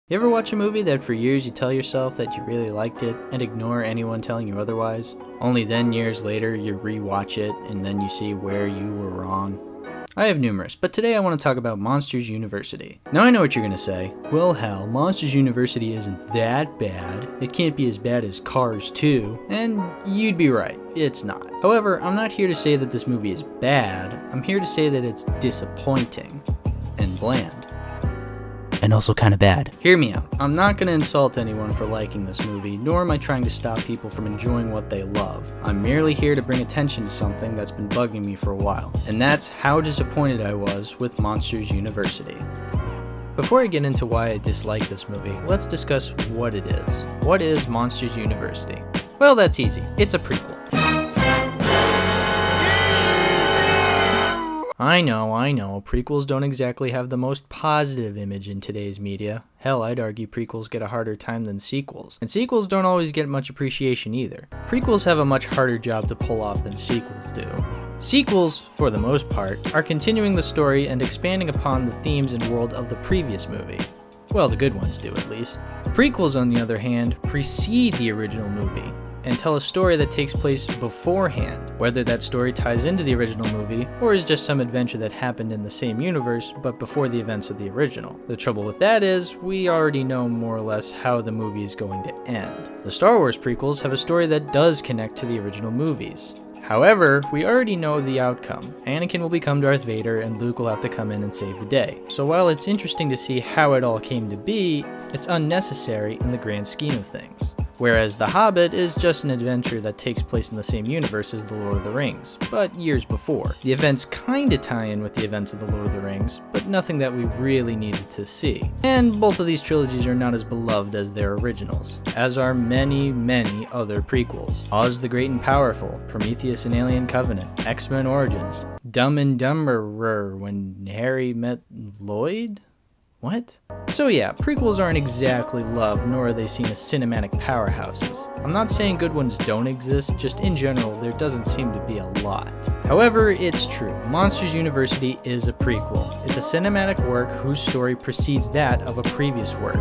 You ever watch a movie that for years you tell yourself that you really liked it and ignore anyone telling you otherwise? Only then years later you rewatch it and then you see where you were wrong? I have numerous, but today I want to talk about Monsters University. Now I know what you're going to say. Well hell, Monsters University isn't that bad. It can't be as bad as Cars 2. And you'd be right, it's not. However, I'm not here to say that this movie is bad. I'm here to say that it's disappointing and bland. And also kind of bad. Hear me out. I'm not going to insult anyone for liking this movie, nor am I trying to stop people from enjoying what they love. I'm merely here to bring attention to something that's been bugging me for a while, and that's how disappointed I was with Monsters University. Before I get into why I dislike this movie, let's discuss what it is. What is Monsters University? Well, that's easy. It's a prequel. I know, prequels don't exactly have the most positive image in today's media. Hell, I'd argue prequels get a harder time than sequels. And sequels don't always get much appreciation either. Prequels have a much harder job to pull off than sequels do. Sequels, for the most part, are continuing the story and expanding upon the themes and world of the previous movie. Well, the good ones do, at least. Prequels, on the other hand, precede the original movie and tell a story that takes place beforehand, whether that story ties into the original movie or is just some adventure that happened in the same universe but before the events of the original. The trouble with that is, we already know more or less how the movie is going to end. The Star Wars prequels have a story that does connect to the original movies. However, we already know the outcome. Anakin will become Darth Vader and Luke will have to come in and save the day. So while it's interesting to see how it all came to be, it's unnecessary in the grand scheme of things. Whereas The Hobbit is just an adventure that takes place in the same universe as The Lord of the Rings, but years before. The events kinda tie in with the events of The Lord of the Rings, but nothing that we really needed to see. And both of these trilogies are not as beloved as their originals, as are many, many other prequels. Oz the Great and Powerful, Prometheus and Alien Covenant, X-Men Origins, Dumb and Dumberer When Harry Met Lloyd? What? So yeah, prequels aren't exactly loved, nor are they seen as cinematic powerhouses. I'm not saying good ones don't exist, just in general, there doesn't seem to be a lot. However, it's true, Monsters University is a prequel. It's a cinematic work whose story precedes that of a previous work.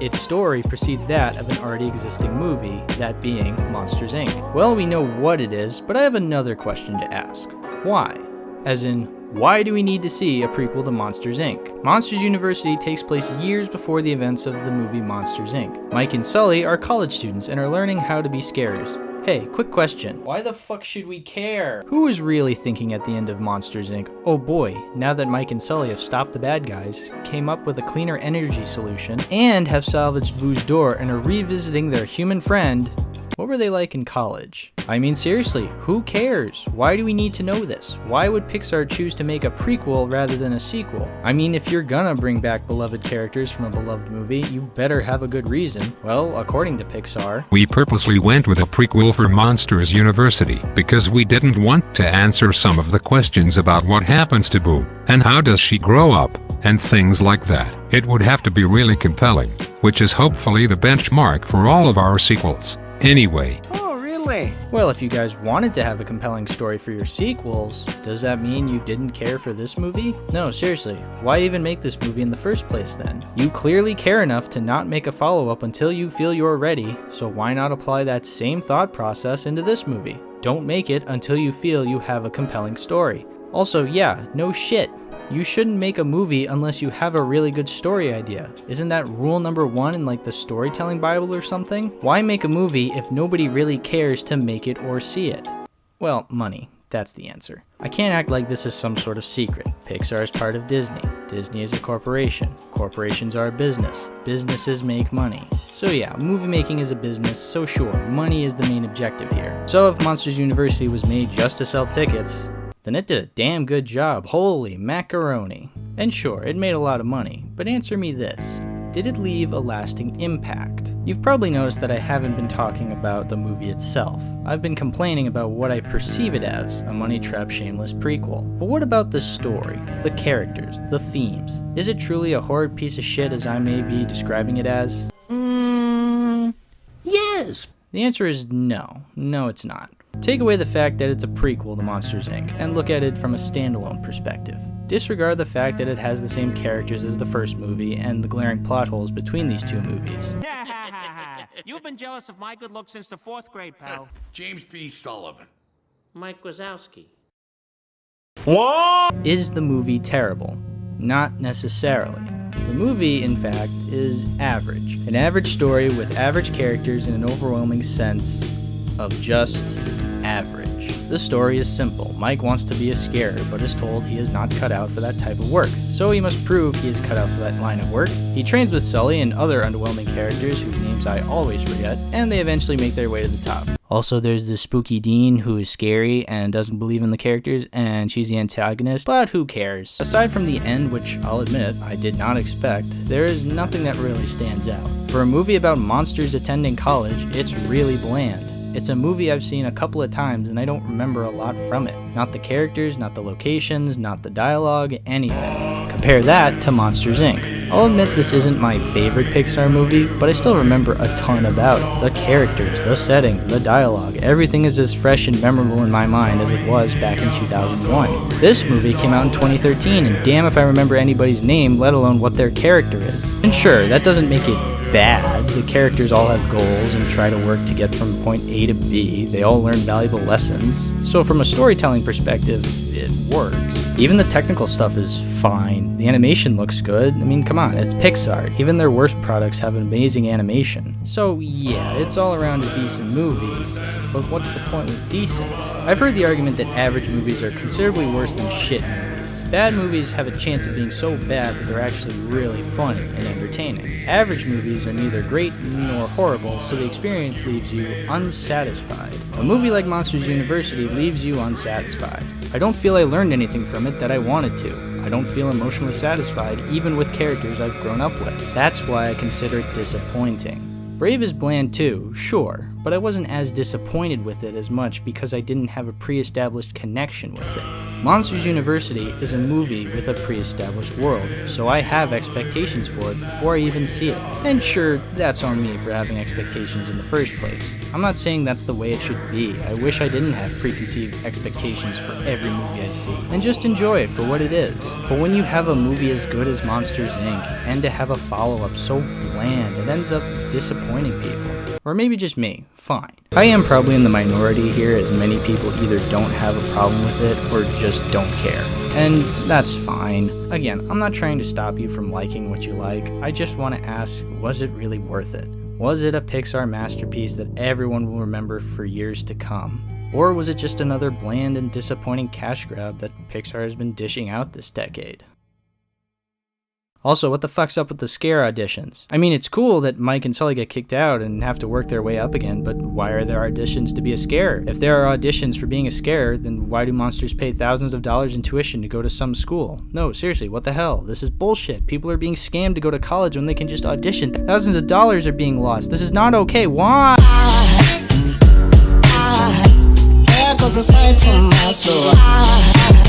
Its story precedes that of an already existing movie, that being Monsters, Inc. Well, we know what it is, but I have another question to ask. Why? As in, why do we need to see a prequel to Monsters, Inc.? Monsters University takes place years before the events of the movie Monsters, Inc. Mike and Sully are college students and are learning how to be scarers. Hey, quick question. Why the fuck should we care? Who was really thinking at the end of Monsters, Inc.? Oh boy, now that Mike and Sully have stopped the bad guys, came up with a cleaner energy solution, and have salvaged Boo's door and are revisiting their human friend, what were they like in college? I mean, seriously, who cares? Why do we need to know this? Why would Pixar choose to make a prequel rather than a sequel? I mean, if you're gonna bring back beloved characters from a beloved movie, you better have a good reason. Well, according to Pixar, we purposely went with a prequel for Monsters University because we didn't want to answer some of the questions about what happens to Boo, and how does she grow up, and things like that. It would have to be really compelling, which is hopefully the benchmark for all of our sequels. Anyway. Oh, really? Well, if you guys wanted to have a compelling story for your sequels, does that mean you didn't care for this movie? No, seriously, why even make this movie in the first place then? You clearly care enough to not make a follow-up until you feel you're ready, so why not apply that same thought process into this movie? Don't make it until you feel you have a compelling story. Also, yeah, no shit. You shouldn't make a movie unless you have a really good story idea. Isn't that rule number 1 in like the storytelling Bible or something? Why make a movie if nobody really cares to make it or see it? Well, money. That's the answer. I can't act like this is some sort of secret. Pixar is part of Disney. Disney is a corporation. Corporations are a business. Businesses make money. So yeah, movie making is a business, so sure, money is the main objective here. So if Monsters University was made just to sell tickets, then it did a damn good job. Holy macaroni. And sure, it made a lot of money, but answer me this. Did it leave a lasting impact? You've probably noticed that I haven't been talking about the movie itself. I've been complaining about what I perceive it as, a money-trap shameless prequel. But what about the story, the characters, the themes? Is it truly a horrid piece of shit as I may be describing it as? Yes. The answer is no. No, it's not. Take away the fact that it's a prequel to Monsters, Inc., and look at it from a standalone perspective. Disregard the fact that it has the same characters as the first movie and the glaring plot holes between these two movies. You've been jealous of my good looks since the 4th grade, pal. James P. Sullivan. Mike Wazowski. Is the movie terrible? Not necessarily. The movie, in fact, is average. An average story with average characters and an overwhelming sense of just average. The story is simple. Mike wants to be a scarer, but is told he is not cut out for that type of work. So he must prove he is cut out for that line of work. He trains with Sully and other underwhelming characters whose names I always forget, and they eventually make their way to the top. Also, there's the spooky Dean who is scary and doesn't believe in the characters, and she's the antagonist, but who cares? Aside from the end, which I'll admit I did not expect, there is nothing that really stands out. For a movie about monsters attending college, it's really bland. It's a movie I've seen a couple of times and I don't remember a lot from it. Not the characters, not the locations, not the dialogue, anything. Compare that to Monsters, Inc. I'll admit this isn't my favorite Pixar movie, but I still remember a ton about it. The characters, the settings, the dialogue, everything is as fresh and memorable in my mind as it was back in 2001. This movie came out in 2013, and damn if I remember anybody's name, let alone what their character is. And sure, that doesn't make it bad. The characters all have goals and try to work to get from point A to B. They all learn valuable lessons. So from a storytelling perspective, it works. Even the technical stuff is fine. The animation looks good. I mean, come on, it's Pixar. Even their worst products have amazing animation. So yeah, it's all around a decent movie. But what's the point with decent? I've heard the argument that average movies are considerably worse than shit movies. Bad movies have a chance of being so bad that they're actually really funny and entertaining. Average movies are neither great nor horrible, so the experience leaves you unsatisfied. A movie like Monsters University leaves you unsatisfied. I don't feel I learned anything from it that I wanted to. I don't feel emotionally satisfied, even with characters I've grown up with. That's why I consider it disappointing. Brave is bland too, sure, but I wasn't as disappointed with it as much because I didn't have a pre-established connection with it. Monsters University is a movie with a pre-established world, so I have expectations for it before I even see it. And sure, that's on me for having expectations in the first place. I'm not saying that's the way it should be. I wish I didn't have preconceived expectations for every movie I see, and just enjoy it for what it is. But when you have a movie as good as Monsters, Inc., and to have a follow-up so bland, it ends up disappointing people. Or maybe just me, fine. I am probably in the minority here, as many people either don't have a problem with it or just don't care. And that's fine. Again, I'm not trying to stop you from liking what you like. I just want to ask, was it really worth it? Was it a Pixar masterpiece that everyone will remember for years to come? Or was it just another bland and disappointing cash grab that Pixar has been dishing out this decade? Also, what the fuck's up with the scare auditions? I mean, it's cool that Mike and Sully get kicked out and have to work their way up again, but why are there auditions to be a scarer? If there are auditions for being a scarer, then why do monsters pay thousands of dollars in tuition to go to some school? No, seriously, what the hell? This is bullshit. People are being scammed to go to college when they can just audition. Thousands of dollars are being lost. This is not okay. Why? There goes a sight from my soul.